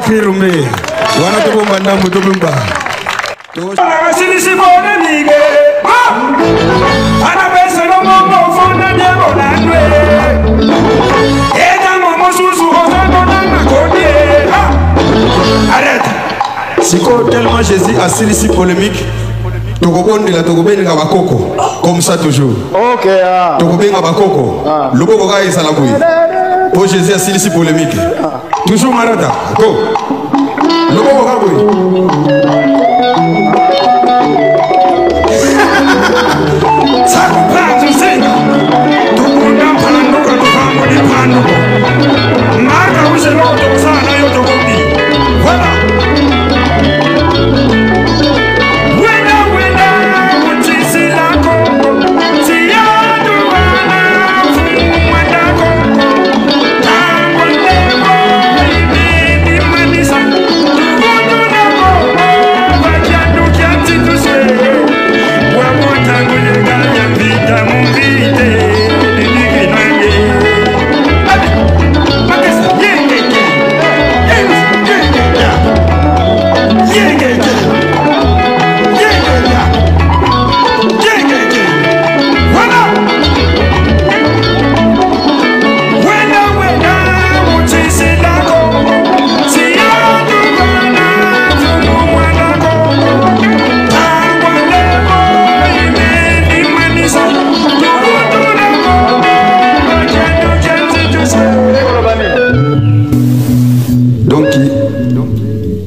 Kirume wana to bomba ndambo to bomba asili si bone nige ana pesa no momo fona de bonanwe eda momo susu ozando na kodie arrête siko tellement Jésus asili si polémique tokobondela tokobendela bakoko comme ça toujours OK tokobenga bakoko loboko ka isala boyi po Jésus asili si polémique toujours marata go loboko ka boyi ça comprend tu sais tout le monde prend nous quand on va les prendre marca où c'est l'autre ça na yo tokobi voilà.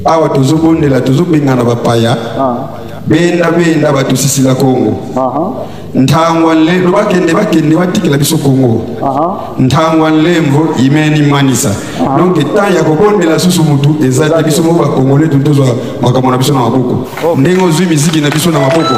Awa tuzobondela tuzobengana bapaya benda batusisila Kongo ntangwa le bakende batikela biso Kongo ntangwa lemvo imeni manisa donc taya kobondela susu mutu ezate biso mo ba Congolais tutozwa makamona biso na maboko ndengo zwi miziki na biso na maboko.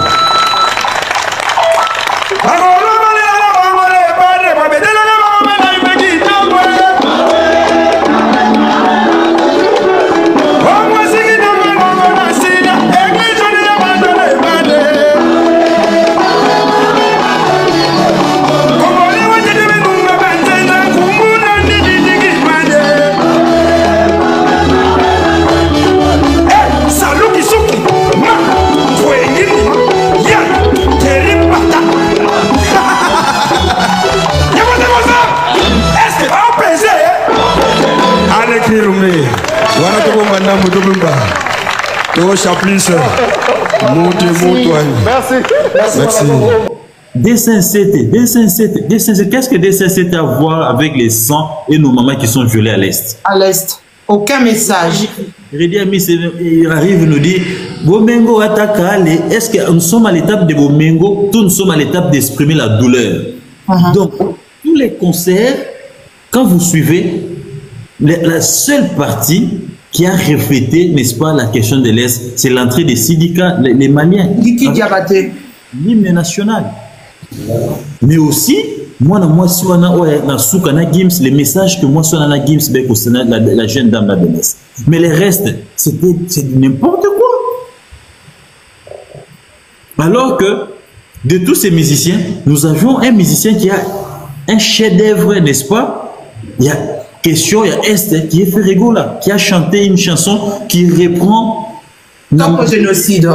Merci. D57, qu'est-ce que D57 a à voir avec les sangs et nos mamans qui sont violées à l'Est? À l'Est, aucun message. Il arrive nous dit Bomengo attaque. Est-ce que nous sommes à l'étape de Bomengo? Tous nous sommes à l'étape d'exprimer la douleur. Donc, tous les concerts, quand vous suivez, la seule partie qui a reflété, n'est-ce pas, la question de l'Est, c'est l'entrée des syndicats, les Maliens. Qui Diabaté. L'hymne national. Mais aussi, moi, si on a Soukana Gims, les messages que moi, si on a Gims, la jeune dame la jeunesse. Mais le reste, c'est n'importe quoi. Alors que, de tous ces musiciens, nous avions un musicien qui a un chef-d'œuvre, n'est-ce pas? Il y a question, il y a Est qui est Ferrego là, qui a chanté une chanson qui reprend le génocide.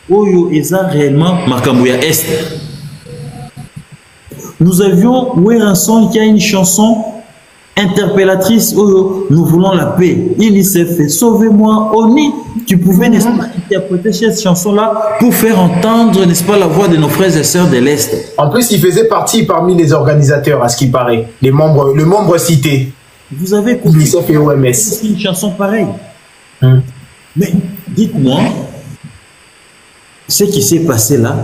Oyo Eza réellement Makambouya Est. Nous avions Ouéranson qui a une chanson interpellatrice. Oyo, nous voulons la paix. UNICEF, sauvez-moi. Oni, tu pouvais n'est-ce pas interpréter cette chanson-là pour faire entendre, n'est-ce pas, la voix de nos frères et sœurs de l'Est. En plus, il faisait partie parmi les organisateurs, à ce qui paraît, le membre cité. Vous avez compris. UNICEF et OMS. C'est une chanson pareille. Mais dites-moi, ce qui s'est passé là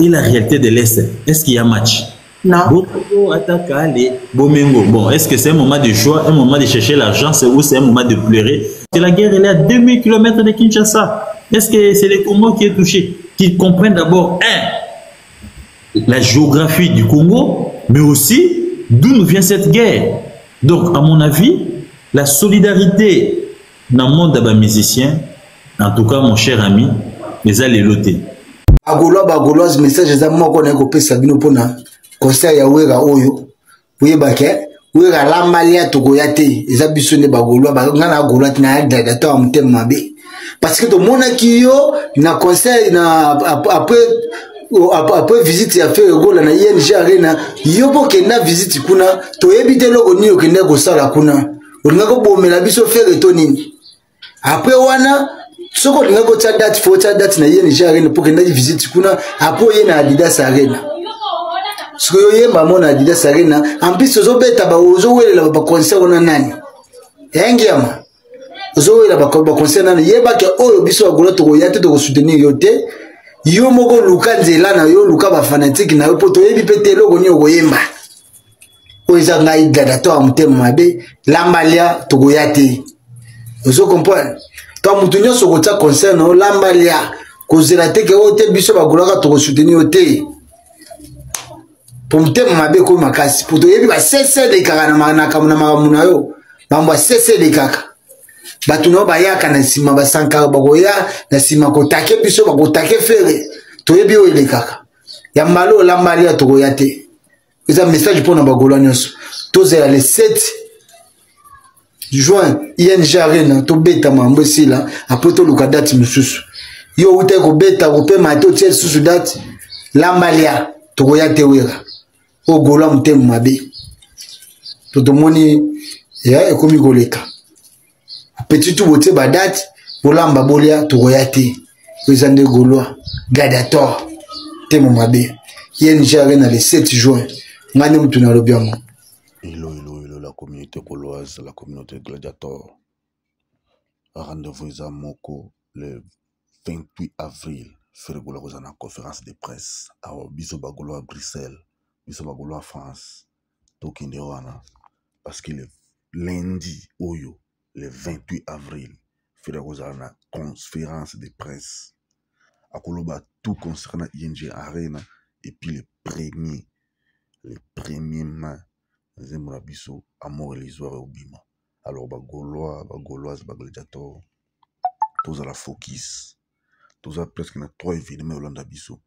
et la réalité de l'Est, est-ce qu'il y a match? Non. Bomengo attaque allez, Bomengo. Bon, est-ce que c'est un moment de joie, un moment de chercher l'argent, ou c'est un moment de pleurer? C'est la guerre, elle est à 2000 km de Kinshasa. Est-ce que c'est le Congo qui est touché? Qu'ils comprennent d'abord, la géographie du Congo, mais aussi d'où nous vient cette guerre. Donc, à mon avis, la solidarité dans le monde des musiciens, en tout cas, mon cher ami, les a les lotés. Agolo bagoloise message za moko na ko pesa bino pona concert ya wera oyo uyebake wera la malia to goyate eza biso ne bagolo ba ngana agolo tina dada to amtem mabe parce que to mona kiyo na concert na après visite ya fait gola na ING Arena yobo kenda visite kuna to ebite logo ni okende ko sala kuna olinga ko bomela biso faire to nini après wana soko linga ko cha date for cha date na ING Arena pour kenda visite kuna apo ye na Adidas Arena soko yo yemba mona Adidas Arena en plus ozo beta ba ozo welela ba concert na nani yengiama ozo welela ba concert na yeba ke oyo biso agolo to yate to soutenir yote yo moko luka nzela na yo luka ba fanatique na yo poto yebi pete logo ni okoyemba oza ngai dada to amutema mabe lambalia to goyate ozo comprendre to mutu nyonso ko tsa concert no lambalia kozela te ke ote biso bagolaka to soutenir te pour mutema mabe ko makasi poto yebi ba cesse de kaka na makamuna yo bamba cesse de kaka batu no bayaka na sima basanka bagoya na sima ko take biso bako take fere to yebi o ile kaka ya malo lambalia to goyate eza message pour na bagolwa nyonso tozela le 7 juin ING Arena to beta mambo sila après to luka date mususu yo ute ko beta ko pe mato tse susu date lambalia to goyate wera o golwa mutemu mabe to domoni ya ekomi goleka petit tout bote ba date bolamba bolia to goyate ezande golwa Gladiator temu mabe ING Arena le 7 juin ngane mutu na lobiamo. Hello, la communauté gauloise, la communauté Gladiator. Rendez-vous à Moko le 28 avril. Fergola vous en a conférence de presse. Alors, biso bagolo à Bruxelles, biso bagolo à France. Tokinde wana. Parce que le lundi, Oyo, le 28 avril, Fergola vous en a conférence de presse. À Koloba, tout concernant ING Arena. Et puis le premier main. Zemura biso amour l'histoire au bima. Alors bagoloise Gladiator tous à la focus tous à presque na 3 événements au Landa biso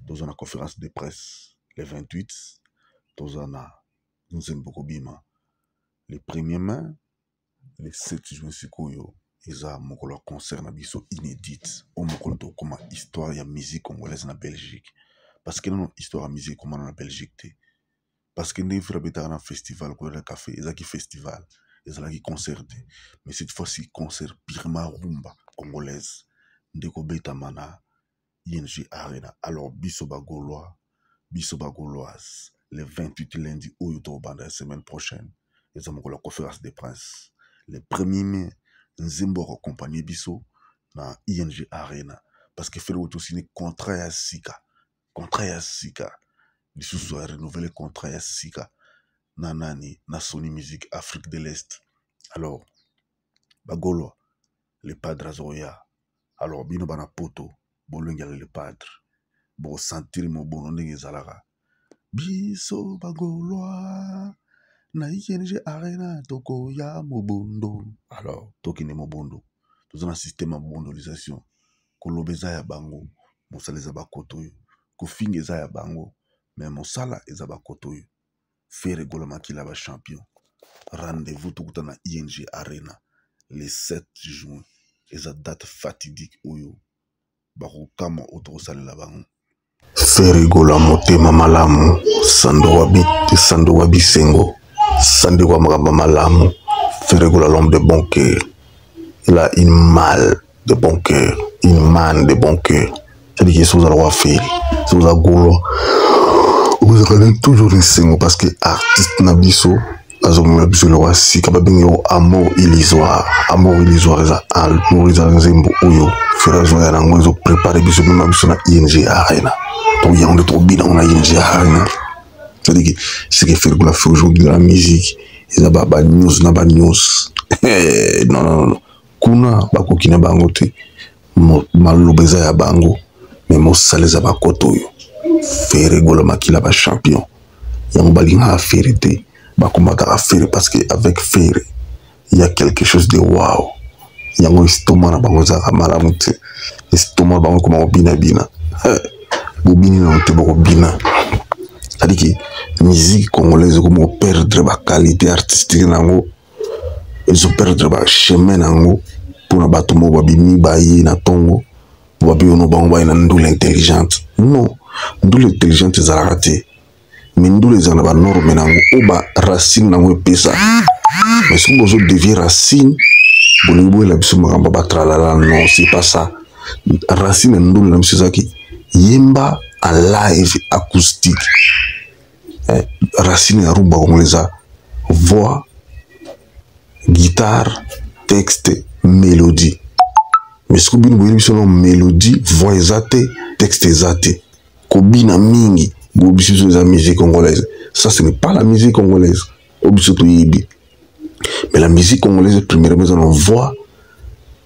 tous à la conférence de presse le 28 tous à na Nzemboko bima le premier mai le 7 juin sikoyo eza mokolo concert na biso inédite au mokolo to comme histoire ya musique congolaise na Belgique parce que non histoire ya musique comme na Belgique te. Parce que nous avons un festival, un café, un festival, un concert. Mais cette fois-ci, concert purement rumba congolaise. Nous avons ING Arena. Alors, Bisoba Gaulois, Bisoba Gauloise, le 28 lundi, au Yotoba, la semaine prochaine, nous avons la conférence de presse. Le 1er mai, nous avons accompagné Biso dans ING Arena. Parce que nous avons aussi un contrat à Sika. Contrat à Sika. Lisusu a renouvelé le contrat ya Sika nanani na Sony Music Afrique de l'Est. Alors bagolo le padre azoya. Alors bino bana poto bolonga le padre bo sentir mo bono ndenge zalaka biso bagolo na ING Arena toko ya mobondo. Alors tokine mobondo tous un système de mondolisation kolobeza ya bango mosaleza bakoto kofingeza ya bango. Mais mon sala est à Bakotoy. Faire Golomakila va champion. Rendez-vous tout le temps à ING Arena le 7 juin. Et la date fatidique où Barukama autosale la bango. Faire Golamote Mamalamu. Sandowabi Sengo. Sandowa Malamu. Faire Gola l'homme de bon cœur. Il a une malle de bon cœur. Une manne de bon cœur. C'est-à-dire que c'est vous allez faire. C'est vous allez Golo. Vous allez toujours les signes parce que artiste Nabiso, Azomunabiso le roi si Kababingo, amour illusoire, amour Zembo Oyo, Ferrazo et Rangozo préparé Biso Nabiso na ING Arena. Donc il y a un trop bien on a ING Arena. c'est-à-dire que ce qui fait aujourd'hui de la musique ils ont ba news na ba news non kuna bakokina bango te malobeza ya bango mais mosaleza bakoto yo faire golo makila ba champion yango balinga faire te bakomaka faire parce que avec faire il y a quelque chose de wow yango istoma na bango za malamu te istoma bango comme bina bobini na te boko bina c'est-à-dire que musique congolaise comme perdre ba qualité artistique nango ils ont perdre ba chemin nango pour na bato mo babimi bayi na tongo babi ono bango bayi na ndule intelligente non ndule intelligente za raté mais ndule za na ba norme nango o ba racine nango pesa mais si vous deviez racine bolingo la biso makamba ba tralala non c'est pas ça racine ndule na biso zaki yemba en live acoustique racine ya rumba congolaise voix guitare texte mélodie mais ce que bien vous avez mélodie voix exate texte exate kobina mingi bobiso za musique congolaise ça ce n'est pas la musique congolaise obiso to yibi mais la musique congolaise premièrement on voix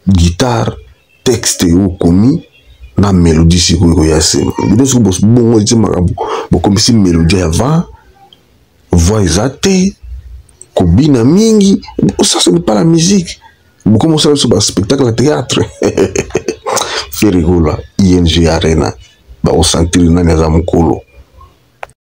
guitare texte ou komi na mélodie si ko yasema bido so bongo tsema bo comme si mélodie avant voix exate kobina mingi ça ce n'est pas la musique vous commencez sur un spectacle à théâtre fait rigola ING Arena ba au sentir nani za mukolo